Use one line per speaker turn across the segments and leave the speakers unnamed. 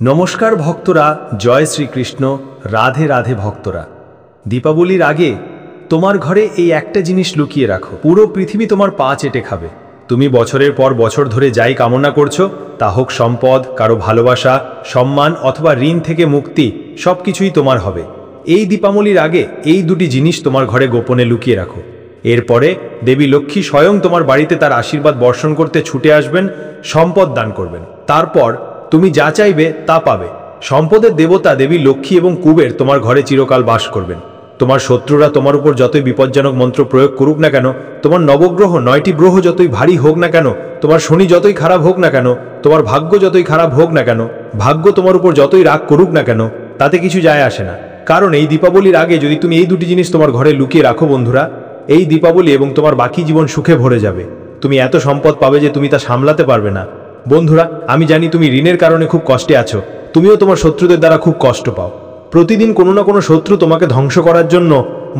নমস্কার ভক্তরা, জয় শ্রীকৃষ্ণ। রাধে রাধে ভক্তরা। দীপাবলির আগে তোমার ঘরে এই একটা জিনিস লুকিয়ে রাখো, পুরো পৃথিবী তোমার পা চেটে খাবে। তুমি বছরের পর বছর ধরে যাই কামনা করছো, তা হোক সম্পদ, কারো ভালোবাসা, সম্মান অথবা ঋণ থেকে মুক্তি, সব কিছুই তোমার হবে। এই দীপাবলির আগে এই দুটি জিনিস তোমার ঘরে গোপনে লুকিয়ে রাখো। এরপরে দেবী লক্ষ্মী স্বয়ং তোমার বাড়িতে তার আশীর্বাদ বর্ষণ করতে ছুটে আসবেন, সম্পদ দান করবেন। তারপর তুমি যা চাইবে তা পাবে। সম্পদের দেবতা দেবী লক্ষ্মী এবং কুবের তোমার ঘরে চিরকাল বাস করবেন। তোমার শত্রুরা তোমার উপর যতই বিপজ্জনক মন্ত্র প্রয়োগ করুক না কেন, তোমার নবগ্রহ 9টি গ্রহ যতই ভারী হোক না কেন, তোমার শনি যতই খারাপ হোক না কেন, তোমার ভাগ্য যতই খারাপ হোক না কেন, ভাগ্য তোমার উপর যতই রাগ করুক না কেন, তাতে কিছু যায় আসে না। কারণ এই দীপাবলির আগে যদি তুমি এই দুটি জিনিস তোমার ঘরে লুকিয়ে রাখো বন্ধুরা, এই দীপাবলি এবং তোমার বাকি জীবন সুখে ভরে যাবে। তুমি এত সম্পদ পাবে যে তুমি তা সামলাতে পারবে না। বন্ধুরা, আমি জানি তুমি ঋণের কারণে খুব কষ্টে আছো। তুমিও তোমার শত্রুদের দ্বারা খুব কষ্ট পাও। প্রতিদিন কোনো না কোনো শত্রু তোমাকে ধ্বংস করার জন্য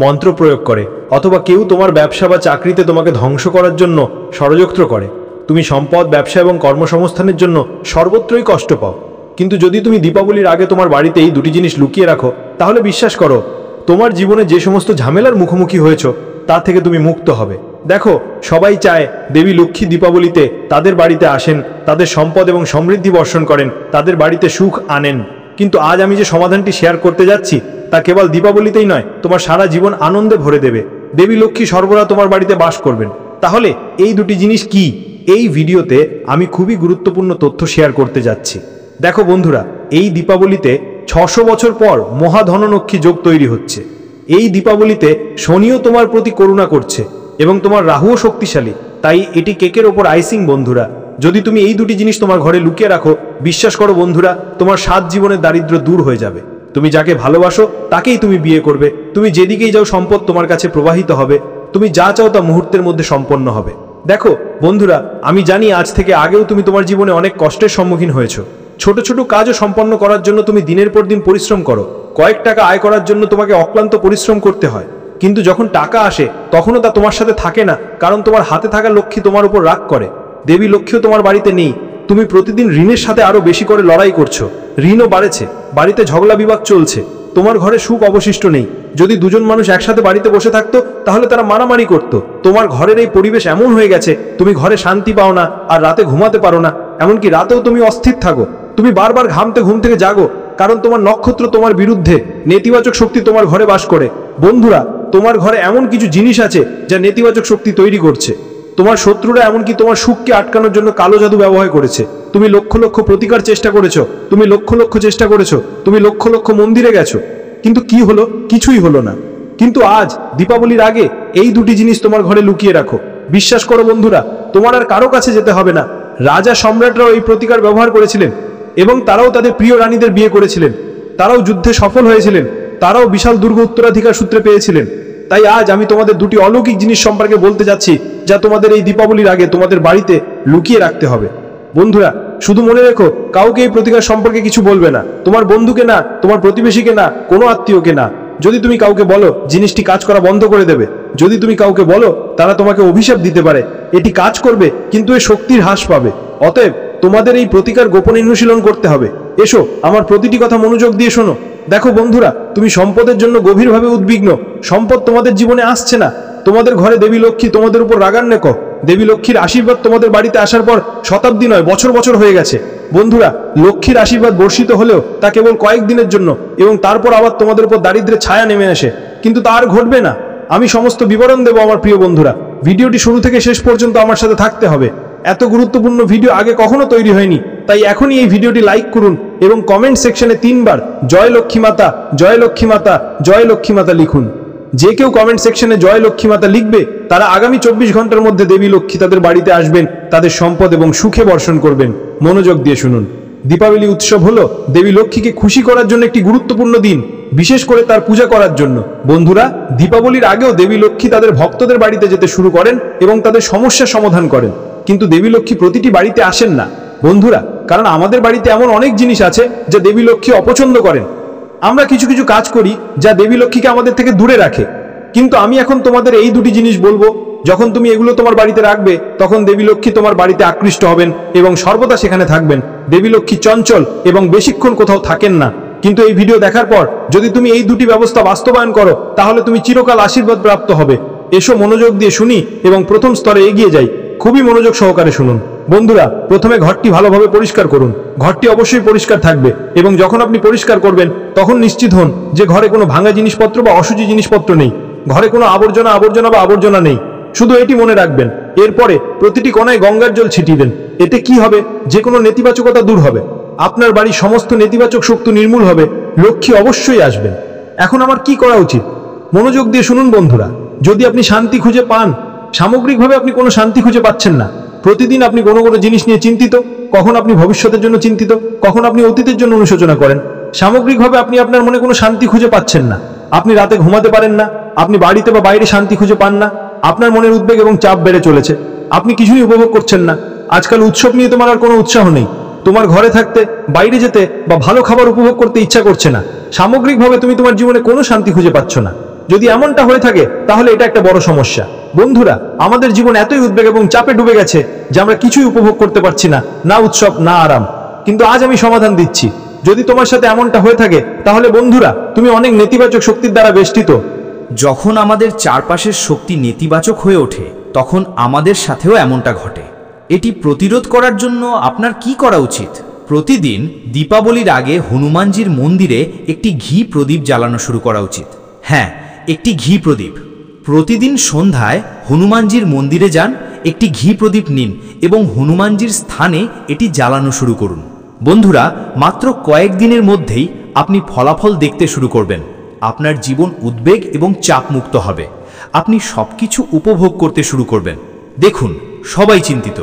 মন্ত্র প্রয়োগ করে, অথবা কেউ তোমার ব্যবসা বা চাকরিতে তোমাকে ধ্বংস করার জন্য ষড়যন্ত্র করে। তুমি সম্পদ, ব্যবসা এবং কর্মসংস্থানের জন্য সর্বত্রই কষ্ট পাও। কিন্তু যদি তুমি দীপাবলির আগে তোমার বাড়িতে এই দুটি জিনিস লুকিয়ে রাখো, তাহলে বিশ্বাস করো, তোমার জীবনে যে সমস্ত ঝামেলার মুখোমুখি হয়েছো তা থেকে তুমি মুক্ত হবে। দেখো, সবাই চায় দেবী লক্ষ্মী দীপাবলিতে তাদের বাড়িতে আসেন, তাদের সম্পদ এবং সমৃদ্ধি বর্ষণ করেন, তাদের বাড়িতে সুখ আনেন। কিন্তু আজ আমি যে সমাধানটি শেয়ার করতে যাচ্ছি তা কেবল দীপাবলিতেই নয়, তোমার সারা জীবন আনন্দে ভরে দেবে। দেবী লক্ষ্মী সর্বদা তোমার বাড়িতে বাস করবেন। তাহলে এই দুটি জিনিস কি? এই ভিডিওতে আমি খুবই গুরুত্বপূর্ণ তথ্য শেয়ার করতে যাচ্ছি। দেখো বন্ধুরা, এই দীপাবলিতে 600 বছর পর মহাধনলক্ষ্মী যোগ তৈরি হচ্ছে। এই দীপাবলিতে শনিও তোমার প্রতি করুণা করছে এবং তোমার রাহুও শক্তিশালী, তাই এটি কেকের ওপর আইসিং। বন্ধুরা, যদি তুমি এই দুটি জিনিস তোমার ঘরে লুকিয়ে রাখো, বিশ্বাস করো বন্ধুরা, তোমার 7 জীবনের দারিদ্র্য দূর হয়ে যাবে। তুমি যাকে ভালোবাসো তাকেই তুমি বিয়ে করবে। তুমি যেদিকেই যাও সম্পদ তোমার কাছে প্রবাহিত হবে। তুমি যা চাও তা মুহূর্তের মধ্যে সম্পন্ন হবে। দেখো বন্ধুরা, আমি জানি আজ থেকে আগেও তুমি তোমার জীবনে অনেক কষ্টের সম্মুখীন হয়েছো। ছোট ছোট কাজও সম্পন্ন করার জন্য তুমি দিনের পর দিন পরিশ্রম করো। কয়েক টাকা আয় করার জন্য তোমাকে অক্লান্ত পরিশ্রম করতে হয়। কিন্তু যখন টাকা আসে তখনও তা তোমার সাথে থাকে না, কারণ তোমার হাতে থাকা লক্ষ্মী তোমার উপর রাগ করে। দেবী লক্ষ্মীও তোমার বাড়িতে নেই। তুমি প্রতিদিন ঋণের সাথে আরো বেশি করে লড়াই করছো। ঋণও বাড়েছে, বাড়িতে ঝগড়া বিবাদ চলছে। তোমার ঘরে সুখ অবশিষ্ট নেই। যদি দুজন মানুষ একসাথে বাড়িতে বসে থাকতো তাহলে তারা মারামারি করতো। তোমার ঘরের এই পরিবেশ এমন হয়ে গেছে, তুমি ঘরে শান্তি পাও না, আর রাতে ঘুমাতে পারো না। এমনকি রাতেও তুমি অস্থির থাকো। তুমি বারবার ঘামতে ঘুম থেকে জাগো, কারণ তোমার নক্ষত্র তোমার বিরুদ্ধে। নেতিবাচক শক্তি তোমার ঘরে বাস করে। বন্ধুরা, তোমার ঘরে এমন কিছু জিনিস আছে যা নেতিবাচক শক্তি তৈরি করছে। তোমার শত্রুরা এমনকি তোমার সুখকে আটকানোর জন্য কালো জাদু ব্যবহার করেছে। তুমি লক্ষ লক্ষ প্রতিকার চেষ্টা করেছো, তুমি লক্ষ লক্ষ চেষ্টা করেছো, তুমি লক্ষ লক্ষ মন্দিরে গেছো, কিন্তু কি হলো? কিছুই হলো না। কিন্তু আজ দীপাবলির আগে এই দুটি জিনিস তোমার ঘরে লুকিয়ে রাখো। বিশ্বাস করো বন্ধুরা, তোমার আর কারো কাছে যেতে হবে না। রাজা সম্রাটরাও এই প্রতিকার ব্যবহার করেছিলেন এবং তারাও তাদের প্রিয় রানীদের বিয়ে করেছিলেন। তারাও যুদ্ধে সফল হয়েছিলেন। তারাও বিশাল দুর্গ উত্তরাধিকার সূত্রে পেয়েছিলেন। তাই আজ আমি তোমাদের দুটি অলৌকিক জিনিস সম্পর্কে বলতে যাচ্ছি, যা তোমাদের এই দীপাবলির আগে তোমাদের বাড়িতে লুকিয়ে রাখতে হবে। বন্ধুরা, শুধু মনে রেখো, কাউকে এই প্রতিকার সম্পর্কে কিছু বলবে না। তোমার বন্ধুকে না, তোমার প্রতিবেশীকে না, কোনো আত্মীয়কে না। যদি তুমি কাউকে বলো, জিনিসটি কাজ করা বন্ধ করে দেবে। যদি তুমি কাউকে বলো, তারা তোমাকে অভিশাপ দিতে পারে। এটি কাজ করবে, কিন্তু এর শক্তির হ্রাস পাবে। অতএব তোমাদের এই প্রতিকার গোপনে অনুশীলন করতে হবে। এসো, আমার প্রতিটি কথা মনোযোগ দিয়ে শোনো। দেখো বন্ধুরা, তুমি সম্পদের জন্য গভীরভাবে উদ্বিগ্ন। সম্পদ তোমাদের জীবনে আসছে না। তোমাদের ঘরে দেবী লক্ষ্মী তোমাদের উপর রাগান্বিত। দেবী লক্ষ্মীর আশীর্বাদ তোমাদের বাড়িতে আসার পর শতাব্দী নয়, বছর বছর হয়ে গেছে। বন্ধুরা, লক্ষ্মীর আশীর্বাদ বর্ষিত হলেও তা কেবল কয়েকদিনের জন্য, এবং তারপর আবার তোমাদের উপর দারিদ্র্যের ছায়া নেমে আসে। কিন্তু তা আর ঘটবে না। আমি সমস্ত বিবরণ দেব আমার প্রিয় বন্ধুরা। ভিডিওটি শুরু থেকে শেষ পর্যন্ত আমার সাথে থাকতে হবে। এত গুরুত্বপূর্ণ ভিডিও আগে কখনো তৈরি হয়নি, তাই এখনই এই ভিডিওটি লাইক করুন এবং কমেন্ট সেকশনে 3 বার জয় লক্ষ্মী মাতা, জয় লক্ষ্মী মাতা, জয় লক্ষ্মী মাতা লিখুন। যে কেউ কমেন্ট সেকশনে জয় লক্ষ্মী মাতা লিখবে, তারা আগামী 24 ঘন্টার মধ্যে দেবী লক্ষ্মী তাদের বাড়িতে আসবেন, তাদের সম্পদ এবং সুখে বর্ষণ করবেন। মনোযোগ দিয়ে শুনুন। দীপাবলি উৎসব হলো দেবী লক্ষ্মীকে খুশি করার জন্য একটি গুরুত্বপূর্ণ দিন, বিশেষ করে তার পূজা করার জন্য। বন্ধুরা, দীপাবলির আগেও দেবী লক্ষ্মী তাদের ভক্তদের বাড়িতে যেতে শুরু করেন এবং তাদের সমস্যার সমাধান করেন। কিন্তু দেবী লক্ষ্মী প্রতিটি বাড়িতে আসেন না বন্ধুরা, কারণ আমাদের বাড়িতে এমন অনেক জিনিস আছে যা দেবী লক্ষ্মী অপছন্দ করেন। আমরা কিছু কিছু কাজ করি যা দেবী লক্ষ্মীকে আমাদের থেকে দূরে রাখে। কিন্তু আমি এখন তোমাদের এই দুটি জিনিস বলবো, যখন তুমি এগুলো তোমার বাড়িতে রাখবে, তখন দেবী লক্ষ্মী তোমার বাড়িতে আকৃষ্ট হবেন এবং সর্বদা সেখানে থাকবেন।
দেবী লক্ষ্মী চঞ্চল এবং বেশিক্ষণ কোথাও থাকেন না। কিন্তু এই ভিডিও দেখার পর যদি তুমি এই দুটি ব্যবস্থা বাস্তবায়ন করো তাহলে তুমি চিরকাল আশীর্বাদ প্রাপ্ত হবে। এসো মনোযোগ দিয়ে শুনি এবং প্রথম স্তরে এগিয়ে যাই। খুবই মনোযোগ সহকারে শুনুন। বন্ধুরা, প্রথমে ঘরটি ভালোভাবে পরিষ্কার করুন। ঘরটি অবশ্যই পরিষ্কার থাকবে এবং যখন আপনি পরিষ্কার করবেন তখন নিশ্চিত হন যে ঘরে কোনো ভাঙা জিনিসপত্র বা অশুচি জিনিসপত্র নেই। ঘরে কোনো আবর্জনা নেই। শুধু এটি মনে রাখবেন, এরপরে প্রতিটি কোণায় গঙ্গার জল ছিটিয়ে দেন। এতে কি হবে, যে কোনো নেতিবাচকতা দূর হবে, আপনার বাড়ির সমস্ত নেতিবাচক শক্তি নির্মূল হবে, লক্ষ্মী অবশ্যই আসবেন। এখন আমার কি করা উচিত? মনোযোগ দিয়ে শুনুন বন্ধুরা। যদি আপনি শান্তি খুঁজে পান, সামগ্রিকভাবে আপনি কোনো শান্তি খুঁজে পাচ্ছেন না, প্রতিদিন আপনি কোনো জিনিস নিয়ে চিন্তিত, কখন আপনি ভবিষ্যতের জন্য চিন্তিত, কখন আপনি অতীতের জন্য অনুশোচনা করেন, সামগ্রিকভাবে আপনি আপনার মনে কোনো শান্তি খুঁজে পাচ্ছেন না, আপনি রাতে ঘুমাতে পারেন না, আপনি বাড়িতে বা বাইরে শান্তি খুঁজে পান না, আপনার মনের উদ্বেগ এবং চাপ বেড়ে চলেছে, আপনি কিছুই উপভোগ করছেন না। আজকাল উৎসব নিয়ে তোমার আর কোনো উৎসাহ নেই, তোমার ঘরে থাকতে, বাইরে যেতে বা ভালো খাবার উপভোগ করতে ইচ্ছা করছে না। সামগ্রিকভাবে তুমি তোমার জীবনে কোনো শান্তি খুঁজে পাচ্ছ না। যদি এমনটা হয়ে থাকে তাহলে এটা একটা বড় সমস্যা। বন্ধুরা, আমাদের জীবন এতই উদ্বেগ এবং চাপে ডুবে গেছে যে আমরা কিছুই উপভোগ করতে পারছি না, না উৎসব না আরাম। কিন্তু আজ আমি সমাধান দিচ্ছি। যদি তোমার সাথে এমনটা হয়ে থাকে তাহলে বন্ধুরা, তুমি অনেক নেতিবাচক শক্তির দ্বারা বেষ্টিত।
যখন আমাদের চারপাশের শক্তি নেতিবাচক হয়ে ওঠে তখন আমাদের সাথেও এমনটা ঘটে। এটি প্রতিরোধ করার জন্য আপনার কি করা উচিত? প্রতিদিন দীপাবলির আগে হনুমানজির মন্দিরে একটি ঘি প্রদীপ জ্বালানো শুরু করা উচিত। হ্যাঁ, একটি ঘি প্রদীপ। প্রতিদিন সন্ধ্যায় হনুমানজির মন্দিরে যান, একটি ঘি প্রদীপ নিন এবং হনুমানজির স্থানে এটি জ্বালানো শুরু করুন। বন্ধুরা, মাত্র কয়েকদিনের মধ্যেই আপনি ফলাফল দেখতে শুরু করবেন। আপনার জীবন উদ্বেগ এবং চাপমুক্ত হবে। আপনি সবকিছু উপভোগ করতে শুরু করবেন। দেখুন, সবাই চিন্তিত।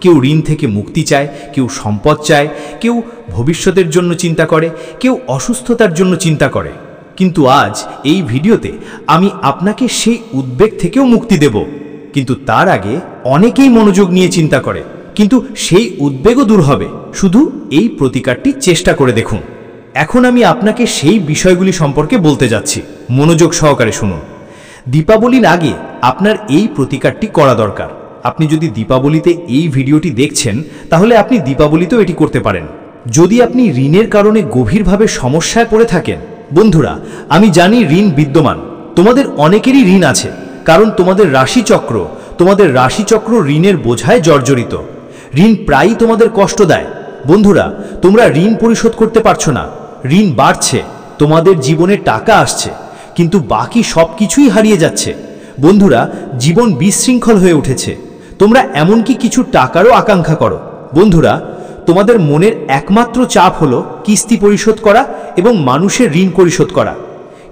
কেউ ঋণ থেকে মুক্তি চায়, কেউ সম্পদ চায়, কেউ ভবিষ্যতের জন্য চিন্তা করে, কেউ অসুস্থতার জন্য চিন্তা করে। কিন্তু আজ এই ভিডিওতে আমি আপনাকে সেই উদ্বেগ থেকেও মুক্তি দেব। কিন্তু তার আগে অনেকেই মনোযোগ নিয়ে চিন্তা করে, কিন্তু সেই উদ্বেগও দূর হবে। শুধু এই প্রতিকারটি চেষ্টা করে দেখুন। এখন আমি আপনাকে সেই বিষয়গুলি সম্পর্কে বলতে যাচ্ছি। মনোযোগ সহকারে শুনুন। দীপাবলির আগে আপনার এই প্রতিকারটি করা দরকার। আপনি যদি দীপাবলিতে এই ভিডিওটি দেখছেন তাহলে আপনি দীপাবলিতেও এটি করতে পারেন। যদি আপনি ঋণের কারণে গভীরভাবে সমস্যায় পড়ে থাকেন, বন্ধুরা, আমি জানি ঋণ বিদ্যমান। তোমাদের অনেকেরই ঋণ আছে, কারণ তোমাদের রাশিচক্র ঋণের বোঝায় জর্জরিত। ঋণ প্রায়ই তোমাদের কষ্ট দেয়। বন্ধুরা, তোমরা ঋণ পরিশোধ করতে পারছো না, ঋণ বাড়ছে, তোমাদের জীবনে টাকা আসছে, কিন্তু বাকি সব কিছুই হারিয়ে যাচ্ছে। বন্ধুরা, জীবন বিশৃঙ্খল হয়ে উঠেছে। তোমরা এমনকি কিছু টাকারও আকাঙ্ক্ষা করো। বন্ধুরা, তোমাদের মনের একমাত্র চাপ হলো কিস্তি পরিশোধ করা এবং মানুষের ঋণ পরিশোধ করা।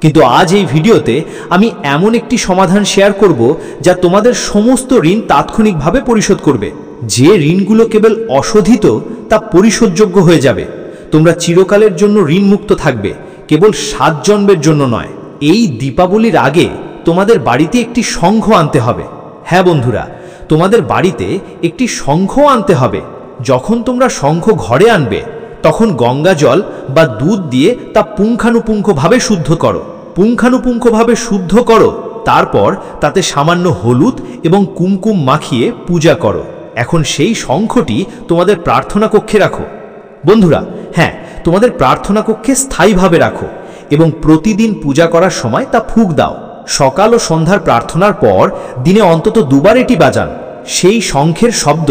কিন্তু আজ এই ভিডিওতে আমি এমন একটি সমাধান শেয়ার করব যা তোমাদের সমস্ত ঋণ তাৎক্ষণিকভাবে পরিশোধ করবে। যে ঋণগুলো কেবল অশোধিত তা পরিশোধযোগ্য হয়ে যাবে। তোমরা চিরকালের জন্য ঋণ মুক্ত থাকবে, কেবল 7 জন্মের জন্য নয়। এই দীপাবলির আগে তোমাদের বাড়িতে একটি শঙ্খ আনতে হবে। হ্যাঁ বন্ধুরা, তোমাদের বাড়িতে একটি শঙ্খ আনতে হবে। যখন তোমরা শঙ্খ ঘরে আনবে তখন গঙ্গা জল বা দুধ দিয়ে তা পুঙ্খানুপুঙ্খভাবে শুদ্ধ করো। তারপর তাতে সামান্য হলুদ এবং কুমকুম মাখিয়ে পূজা করো। এখন সেই শঙ্খটি তোমাদের প্রার্থনা কক্ষে রাখো। বন্ধুরা, হ্যাঁ, তোমাদের প্রার্থনা কক্ষে স্থায়ীভাবে রাখো এবং প্রতিদিন পূজা করার সময় তা ফুঁক দাও। সকাল ও সন্ধ্যার প্রার্থনার পর দিনে অন্তত 2 বার এটি বাজান। সেই শঙ্খের শব্দ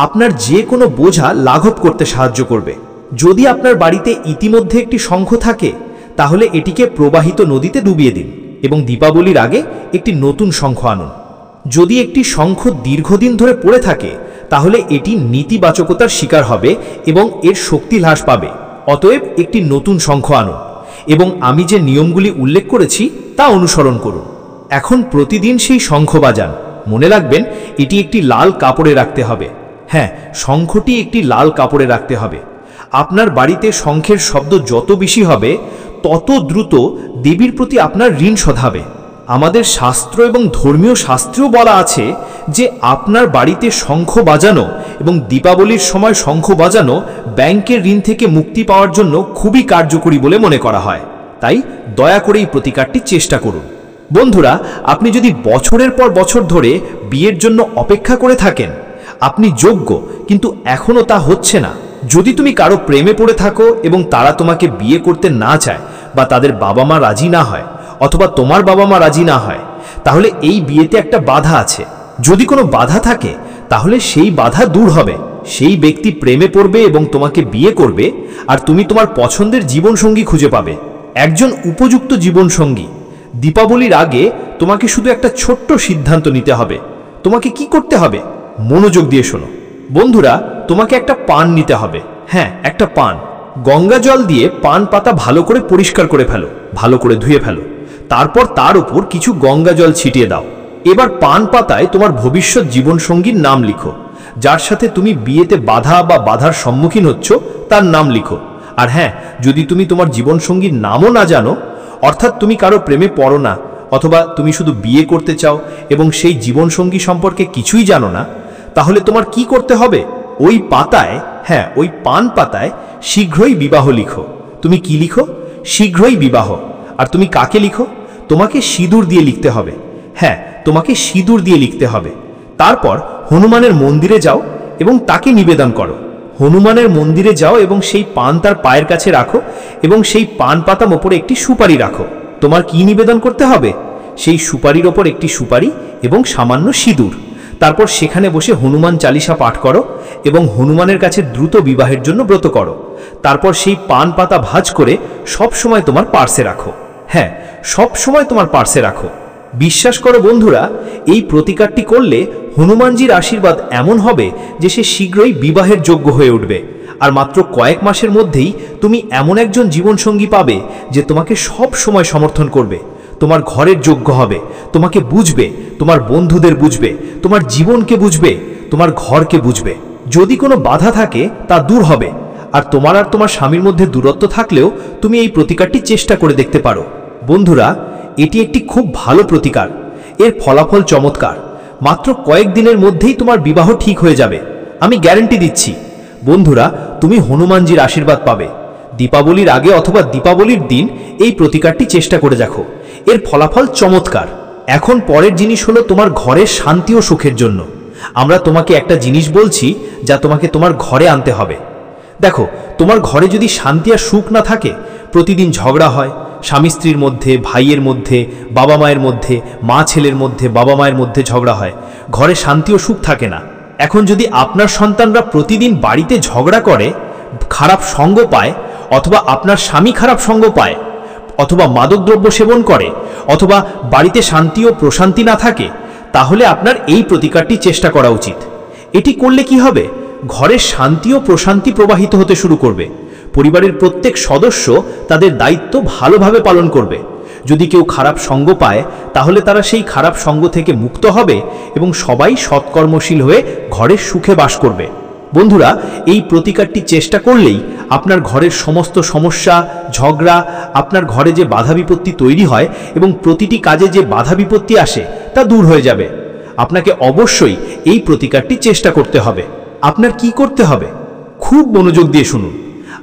আপনার যে কোনো বোঝা লাঘব করতে সাহায্য করবে। যদি আপনার বাড়িতে ইতিমধ্যে একটি শঙ্খ থাকে তাহলে এটিকে প্রবাহিত নদীতে ডুবিয়ে দিন এবং দীপাবলির আগে একটি নতুন শঙ্খ আনুন। যদি একটি শঙ্খ দীর্ঘদিন ধরে পড়ে থাকে তাহলে এটি নেতিবাচকতার শিকার হবে এবং এর শক্তি হ্রাস পাবে। অতএব একটি নতুন শঙ্খ আনুন এবং আমি যে নিয়মগুলি উল্লেখ করেছি তা অনুসরণ করুন। এখন প্রতিদিন সেই শঙ্খ বাজান। মনে রাখবেন, এটি একটি লাল কাপড়ে রাখতে হবে। হ্যাঁ, শঙ্খটি একটি লাল কাপড়ে রাখতে হবে। আপনার বাড়িতে শঙ্খের শব্দ যত বেশি হবে তত দ্রুত দেবীর প্রতি আপনার ঋণ শোধাবে। আমাদের শাস্ত্র এবং ধর্মীয় শাস্ত্রেও বলা আছে যে আপনার বাড়িতে শঙ্খ বাজানো এবং দীপাবলির সময় শঙ্খ বাজানো ব্যাংকের ঋণ থেকে মুক্তি পাওয়ার জন্য খুবই কার্যকরী বলে মনে করা হয়। তাই দয়া করে এই প্রতিকারটি চেষ্টা করুন। বন্ধুরা, আপনি যদি বছরের পর বছর ধরে বিয়ের জন্য অপেক্ষা করে থাকেন, আপনি যোগ্য কিন্তু এখনও তা হচ্ছে না, যদি তুমি কারো প্রেমে পড়ে থাকো এবং তারা তোমাকে বিয়ে করতে না চায় বা তাদের বাবা মা রাজি না হয় অথবা তোমার বাবা মা রাজি না হয়, তাহলে এই বিয়েতে একটা বাধা আছে। যদি কোনো বাধা থাকে তাহলে সেই বাধা দূর হবে। সেই ব্যক্তি প্রেমে পড়বে এবং তোমাকে বিয়ে করবে, আর তুমি তোমার পছন্দের জীবনসঙ্গী খুঁজে পাবে, একজন উপযুক্ত জীবনসঙ্গী। দীপাবলির আগে তোমাকে শুধু একটা ছোট্ট সিদ্ধান্ত নিতে হবে। তোমাকে কি করতে হবে? মনোযোগ দিয়ে শোনো বন্ধুরা, তোমাকে একটা পান নিতে হবে। হ্যাঁ, একটা পান। গঙ্গা জল দিয়ে পান পাতা ভালো করে পরিষ্কার করে ফেলো, ভালো করে ধুয়ে ফেলো। তারপর তার উপর কিছু গঙ্গা জল ছিটিয়ে দাও। এবার পান পাতায় তোমার ভবিষ্যৎ জীবনসঙ্গীর নাম লিখো। যার সাথে তুমি বিয়েতে বাধা বা বাধার সম্মুখীন হচ্ছ তার নাম লিখো। আর হ্যাঁ, যদি তুমি তোমার জীবনসঙ্গীর নামও না জানো, অর্থাৎ তুমি কারো প্রেমে পড়ো না অথবা তুমি শুধু বিয়ে করতে চাও এবং সেই জীবনসঙ্গী সম্পর্কে কিছুই জানো না, তাহলে তোমার কি করতে হবে? ওই পাতায়, হ্যাঁ ওই পান পাতায় শীঘ্রই বিবাহ লিখো। তুমি কি লিখো? শীঘ্রই বিবাহ। আর তুমি কাকে লিখো? তোমাকে সিঁদুর দিয়ে লিখতে হবে। হ্যাঁ, তোমাকে সিঁদুর দিয়ে লিখতে হবে। তারপর হনুমানের মন্দিরে যাও এবং তাকে নিবেদন করো। হনুমানের মন্দিরে যাও এবং সেই পান তার পায়ের কাছে রাখো এবং সেই পান পাতার ওপরে একটি সুপারি রাখো। তোমার কি নিবেদন করতে হবে? সেই সুপারির ওপর একটি সুপারি এবং সামান্য সিঁদুর। তারপর সেখানে বসে হনুমান চালিসা পাঠ করো এবং হনুমানের কাছে দ্রুত বিবাহের জন্য ব্রত করো। তারপর সেই পান পাতা ভাঁজ করে সব সময় তোমার পার্সে রাখো। হ্যাঁ, সব সময় তোমার পার্সে রাখো। বিশ্বাস করো বন্ধুরা, এই প্রতিকারটি করলে হনুমানজির আশীর্বাদ এমন হবে যে সে শীঘ্রই বিবাহের যোগ্য হয়ে উঠবে। আর মাত্র কয়েক মাসের মধ্যেই তুমি এমন একজন জীবনসঙ্গী পাবে যে তোমাকে সব সময় সমর্থন করবে, তোমার ঘরের যোগ্য হবে, তোমাকে বুঝবে, তোমার বন্ধুদের বুঝবে, তোমার জীবনকে বুঝবে, তোমার ঘরকে বুঝবে। যদি কোনো বাধা থাকে তা দূর হবে। আর তোমার স্বামীর মধ্যে দূরত্ব থাকলেও তুমি এই প্রতিকারটি চেষ্টা করে দেখতে পারো। বন্ধুরা, এটি একটি খুব ভালো প্রতিকার। এর ফলাফল চমৎকার। মাত্র কয়েক দিনের মধ্যেই তোমার বিবাহ ঠিক হয়ে যাবে, আমি গ্যারান্টি দিচ্ছি। বন্ধুরা, তুমি হনুমানজির আশীর্বাদ পাবে। দীপাবলির আগে অথবা দীপাবলির দিন এই প্রতিকারটি চেষ্টা করে দেখো, এর ফলাফল চমৎকার। এখন পরের জিনিস হলো তোমার ঘরের শান্তি ও সুখের জন্য আমরা তোমাকে একটা জিনিস বলছি যা তোমাকে তোমার ঘরে আনতে হবে। দেখো, তোমার ঘরে যদি শান্তি আর সুখ না থাকে, প্রতিদিন ঝগড়া হয়, স্বামী স্ত্রীর মধ্যে, ভাইয়ের মধ্যে, বাবা মায়ের মধ্যে, মা ছেলের মধ্যে, বাবা মায়ের মধ্যে ঝগড়া হয়, ঘরে শান্তি ও সুখ থাকে না। এখন যদি আপনার সন্তানরা প্রতিদিন বাড়িতে ঝগড়া করে, খারাপ সঙ্গ পায়, অথবা আপনার স্বামী খারাপ সঙ্গ পায়, অথবা মাদকদ্রব্য সেবন করে, অথবা বাড়িতে শান্তি ও প্রশান্তি না থাকে, তাহলে আপনার এই প্রতিকারটি চেষ্টা করা উচিত। এটি করলে কি হবে? ঘরের শান্তি ও প্রশান্তি প্রবাহিত হতে শুরু করবে। পরিবারের প্রত্যেক সদস্য তাদের দায়িত্ব ভালোভাবে পালন করবে। যদি কেউ খারাপ সঙ্গ পায়, তাহলে তারা সেই খারাপ সঙ্গ থেকে মুক্ত হবে এবং সবাই সৎকর্মশীল হয়ে ঘরের সুখে বাস করবে। বন্ধুরা, এই প্রতিকারটি চেষ্টা করলেই আপনার ঘরের সমস্ত সমস্যা, ঝগড়া, আপনার ঘরে যে বাধা বিপত্তি তৈরি হয় এবং প্রতিটি কাজে যে বাধা বিপত্তি আসে তা দূর হয়ে যাবে। আপনাকে অবশ্যই এই প্রতিকারটি চেষ্টা করতে হবে। আপনার কি করতে হবে? খুব মনোযোগ দিয়ে শুনুন।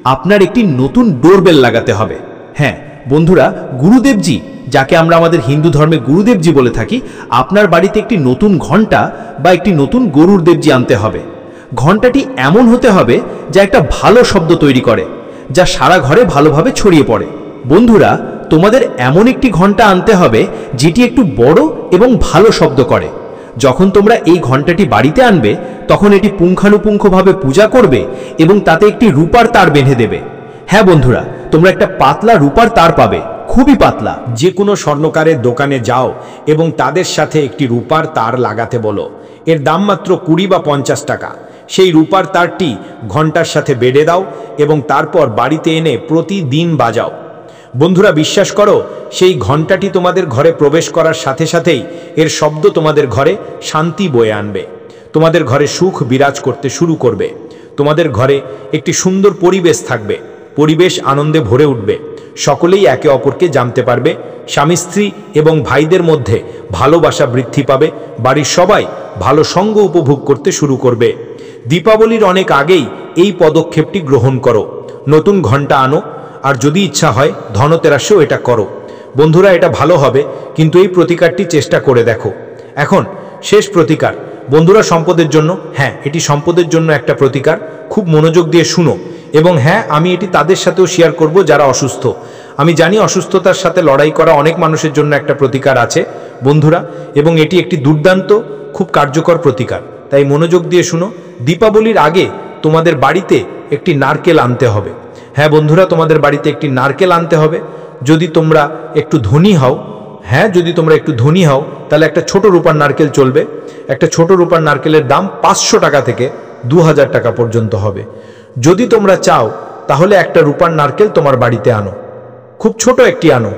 আপনার একটি নতুন ডোরবেল লাগাতে হবে। হ্যাঁ বন্ধুরা, গুরুদেবজি, যাকে আমরা আমাদের হিন্দু ধর্মে গুরুদেবজি বলে থাকি, আপনার বাড়িতে একটি নতুন ঘণ্টা বা একটি নতুন গরুর দেবজি আনতে হবে। ঘণ্টাটি এমন হতে হবে যা একটা ভালো শব্দ তৈরি করে, যা সারা ঘরে ভালোভাবে ছড়িয়ে পড়ে। বন্ধুরা, তোমাদের এমন একটি ঘণ্টা আনতে হবে যেটি একটু বড় এবং ভালো শব্দ করে। যখন তোমরা এই ঘণ্টাটি বাড়িতে আনবে, তখন এটি পুঙ্খানুপুঙ্খভাবে পূজা করবে এবং তাতে একটি রূপার তার বেঁধে দেবে। হ্যাঁ বন্ধুরা, তোমরা একটা পাতলা রূপার তার পাবে, খুবই পাতলা।
যে কোনো স্বর্ণকারের দোকানে যাও এবং তাদের সাথে একটি রূপার তার লাগাতে বলো। এর দাম মাত্র 20 বা 50 টাকা। সেই রূপার তারটি ঘণ্টার সাথে বেঁধে দাও এবং তারপর বাড়িতে এনে প্রতিদিন বাজাও। বন্ধুরা, বিশ্বাস করো, সেই ঘণ্টাটি তোমাদের ঘরে প্রবেশ করার সাথে সাথেই এর শব্দ তোমাদের ঘরে শান্তি বয়ে আনবে। তোমাদের ঘরে সুখ বিরাজ করতে শুরু করবে। তোমাদের ঘরে একটি সুন্দর পরিবেশ থাকবে, পরিবেশ আনন্দে ভরে উঠবে। সকলেই একে অপরকে জানতে পারবে। স্বামী স্ত্রী এবং ভাইদের মধ্যে ভালোবাসা বৃদ্ধি পাবে। বাড়ির সবাই ভালো সঙ্গ উপভোগ করতে শুরু করবে। দীপাবলির অনেক আগেই এই পদক্ষেপটি গ্রহণ করো। নতুন ঘণ্টা আনো, আর যদি ইচ্ছা হয় ধনতেরাসেও এটা করো। বন্ধুরা, এটা ভালো হবে, কিন্তু এই প্রতিকারটি চেষ্টা করে দেখো। এখন শেষ প্রতিকার, বন্ধুরা, সম্পদের জন্য, হ্যাঁ, এটি সম্পদের জন্য একটা প্রতিকার। খুব মনোযোগ দিয়ে শুনো। এবং হ্যাঁ, আমি এটি তাদের সাথেও শেয়ার করব যারা অসুস্থ। আমি জানি অসুস্থতার সাথে লড়াই করা অনেক মানুষের জন্য একটা প্রতিকার আছে বন্ধুরা, এবং এটি একটি দুর্দান্ত, খুব কার্যকর প্রতিকার। তাই মনোযোগ দিয়ে শুনো। দীপাবলির আগে তোমাদের বাড়িতে একটি নারকেল আনতে হবে। হ্যাঁ বন্ধুরা, তোমাদের বাড়িতে একটি নারকেল আনতে হবে। যদি তোমরা একটু ধনী হও, হ্যাঁ, যদি তোমরা একটু ধনী হও, তাহলে একটা ছোট রূপার নারকেল চলবে। একটা ছোট রূপার নারকেলের দাম 500 টাকা থেকে 2000 টাকা পর্যন্ত হবে। যদি তোমরা চাও তাহলে একটা রূপার নারকেল তোমার বাড়িতে আনো, খুব ছোট একটি আনো।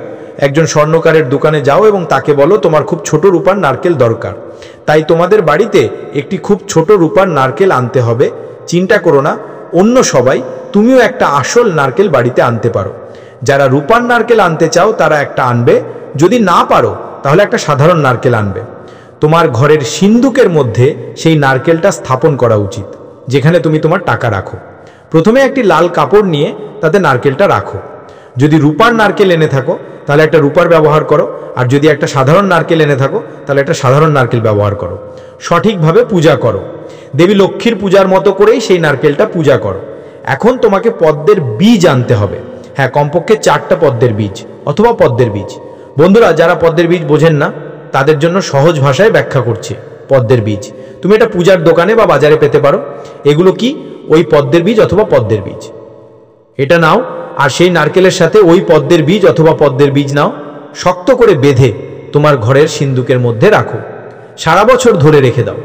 একজন স্বর্ণকারের দোকানে যাও এবং তাকে বলো তোমার খুব ছোট রূপার নারকেল দরকার। তাই তোমাদের বাড়িতে একটি খুব ছোট রূপার নারকেল আনতে হবে। চিন্তা করো না, অন্য সবাই, তুমিও একটা আসল নারকেল বাড়িতে আনতে পারো। যারা রূপার নারকেল আনতে চাও তারা একটা আনবে, যদি না পারো তাহলে একটা সাধারণ নারকেল আনবে। তোমার ঘরের সিন্দুকের মধ্যে সেই নারকেলটা স্থাপন করা উচিত, যেখানে তুমি তোমার টাকা রাখো। প্রথমে একটি লাল কাপড় নিয়ে তাতে নারকেলটা রাখো। যদি রূপার নারকেল এনে থাকো তাহলে একটা রূপার ব্যবহার করো, আর যদি একটা সাধারণ নারকেল এনে থাকো তাহলে একটা সাধারণ নারকেল ব্যবহার করো। সঠিকভাবে পূজা করো, দেবী লক্ষ্মীর পূজার মতো করেই সেই নারকেলটা পূজা করো। এখন তোমাকে পদ্মের বীজ আনতে হবে। হ্যাঁ, কমপক্ষে 4টা পদ্মের বীজ অথবা পদ্মের বীজ। বন্ধুরা, যারা পদ্মের বীজ বোঝেন না তাদের জন্য সহজ ভাষায় ব্যাখ্যা করছি। পদ্মের বীজ তুমি এটা পূজার দোকানে বা বাজারে পেতে পারো। এগুলো কি? ওই পদ্মের বীজ অথবা পদ্মের বীজ। এটা নাও, আর সেই নারকেলের সাথে ওই পদ্মের বীজ অথবা পদ্মের বীজ নাও, শক্ত করে বেঁধে তোমার ঘরের সিন্দুকের মধ্যে রাখো। সারা বছর ধরে রেখে দাও।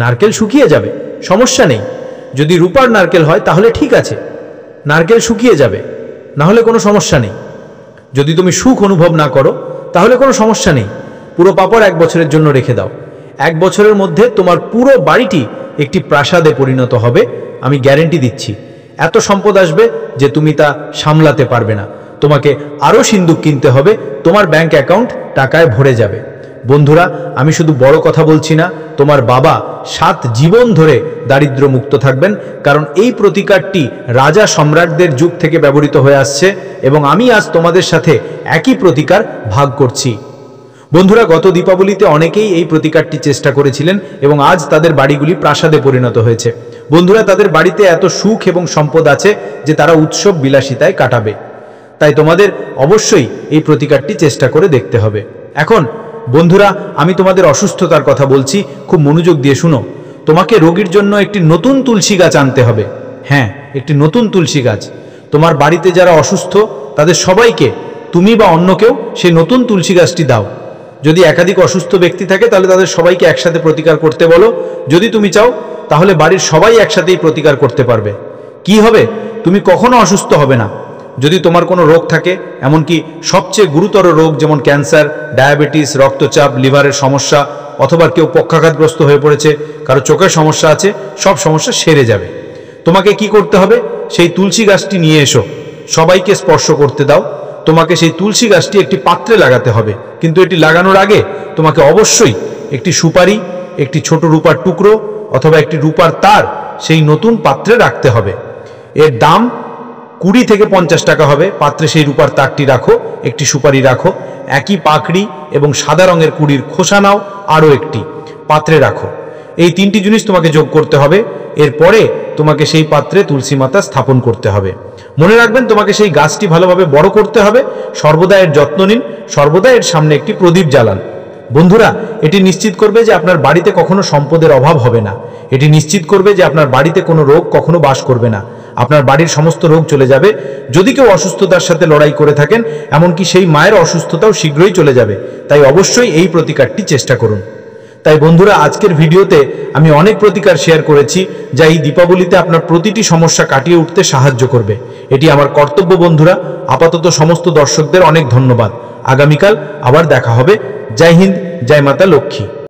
নারকেল শুকিয়ে যাবে, সমস্যা নেই। যদি রূপার নারকেল হয় তাহলে ঠিক আছে, নারকেল শুকিয়ে যাবে, না হলে কোনো সমস্যা নেই। যদি তুমি সুখ অনুভব না করো তাহলে কোনো সমস্যা নেই। পুরো পাপড় 1 বছরের জন্য রেখে দাও। 1 বছরের মধ্যে তোমার পুরো বাড়িটি একটি প্রাসাদে পরিণত হবে, আমি গ্যারেন্টি দিচ্ছি। এত সম্পদ আসবে যে তুমি তা সামলাতে পারবে না। তোমাকে আরও সিন্দুক কিনতে হবে, তোমার ব্যাংক অ্যাকাউন্ট টাকায় ভরে যাবে। বন্ধুরা, আমি শুধু বড় কথা বলছি না, তোমার বাবা 7 জীবন ধরে দারিদ্র্য মুক্ত থাকবেন, কারণ এই প্রতিকারটি রাজা সম্রাটদের যুগ থেকে ব্যবহৃত হয়ে আসছে এবং আমি আজ তোমাদের সাথে একই প্রতিকার ভাগ করছি। বন্ধুরা, গত দীপাবলিতে অনেকেই এই প্রতিকারটি চেষ্টা করেছিলেন এবং আজ তাদের বাড়িগুলি প্রাসাদে পরিণত হয়েছে। বন্ধুরা, তাদের বাড়িতে এত সুখ এবং সম্পদ আছে যে তারা উৎসব বিলাসিতায় কাটাবে। তাই তোমাদের অবশ্যই এই প্রতিকারটি চেষ্টা করে দেখতে হবে। এখন বন্ধুরা, আমি তোমাদের অসুস্থতার কথা বলছি, খুব মনোযোগ দিয়ে শুনো। তোমাকে রোগীর জন্য একটি নতুন তুলসী গাছ আনতে হবে। হ্যাঁ, একটি নতুন তুলসী গাছ। তোমার বাড়িতে যারা অসুস্থ তাদের সবাইকে, তুমি বা অন্য কেউ, সেই নতুন তুলসী গাছটি দাও। যদি একাধিক অসুস্থ ব্যক্তি থাকে তাহলে তাদের সবাইকে একসাথে প্রতিকার করতে বলো। যদি তুমি চাও তাহলে বাড়ির সবাই একসাথেই প্রতিকার করতে পারবে। কি হবে? তুমি কখনো অসুস্থ হবে না। যদি তোমার কোনো রোগ থাকে, এমনকি সবচেয়ে গুরুতর রোগ যেমন ক্যান্সার, ডায়াবেটিস, রক্তচাপ, লিভারের সমস্যা, অথবা কেউ পক্ষাঘাতগ্রস্ত হয়ে পড়েছে, কারো চোখের সমস্যা আছে, সব সমস্যা সেরে যাবে। তোমাকে কি করতে হবে? সেই তুলসী গাছটি নিয়ে এসো, সবাইকে স্পর্শ করতে দাও। তোমাকে সেই তুলসী গাছটি একটি পাত্রে লাগাতে হবে, কিন্তু এটি লাগানোর আগে তোমাকে অবশ্যই একটি সুপারি, একটি ছোট রূপার টুকরো অথবা একটি রূপার তার সেই নতুন পাত্রে রাখতে হবে। এর দাম 20 থেকে 50 টাকা হবে। পাত্রে সেই রূপার তারটি রাখো, একটি সুপারি রাখো, একই পাখড়ি এবং সাদা রঙের কুড়ির খোসা নাও, আরও একটি পাত্রে রাখো। এই 3টি জিনিস তোমাকে যোগ করতে হবে। এরপরে তোমাকে সেই পাত্রে তুলসী মাতা স্থাপন করতে হবে। মনে রাখবেন, তোমাকে সেই গাছটি ভালোভাবে বড় করতে হবে। সর্বদা এর যত্ন নিন, সর্বদা এর সামনে একটি প্রদীপ জ্বালান। বন্ধুরা, এটি নিশ্চিত করবে যে আপনার বাড়িতে কখনো সম্পদের অভাব হবে না। এটি নিশ্চিত করবে যে আপনার বাড়িতে কোনো রোগ কখনো বাস করবে না। আপনার বাড়ির সমস্ত রোগ চলে যাবে। যদি কেউ অসুস্থতার সাথে লড়াই করে থাকেন, এমনকি সেই মায়ের অসুস্থতাও শীঘ্রই চলে যাবে। তাই অবশ্যই এই প্রতিকারটি চেষ্টা করুন। তাই বন্ধুরা, আজকের ভিডিওতে আমি অনেক প্রতিকার শেয়ার করেছি যা এই দীপাবলিতে আপনার প্রতিটি সমস্যা কাটিয়ে উঠতে সাহায্য করবে। এটি আমার কর্তব্য। বন্ধুরা, আপাতত সমস্ত দর্শকদের অনেক ধন্যবাদ। আগামীকাল আবার দেখা হবে। জয় হিন্দ, জয় মাতা লক্ষ্মী।